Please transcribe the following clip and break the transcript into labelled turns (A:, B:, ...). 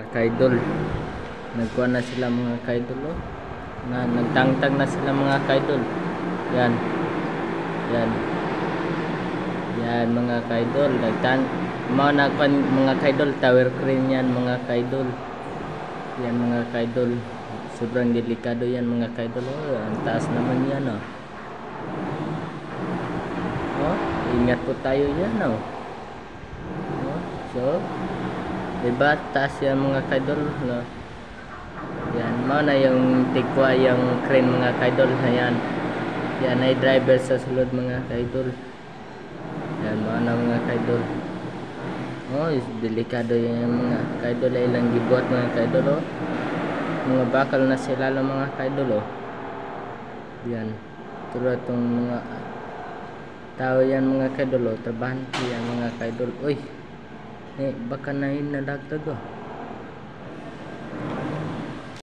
A: Kaidol, nagkuha na sila mga kaidol, oh. Nagtangtang na sila mga kaidol. Yan. Yan mga kaidol, mga kaidol, tower crane yan mga kaidol. Yan mga kaidol. Sobrang delikado yan mga kaidol, oh. Ang taas naman yan, oh. Oh, ingat po tayo yan, oh. So, diba, taas yan mga kaidol, no? Yan, na yung tikwa, yung crane mga kaidol. Ayan, yan ay driver sa sulod mga kaidol. Yan, na mga kaidol. Oh, delikado yan mga kaidol. Ay lang gibuhat mga kaidol, oh. Mga bakal na sila lang mga kaidol, oh. Yan, tulad itong mga tao yan mga kaidol, oh. Trabahante yan mga kaidol. Uy, baka na hinadagdag, oh.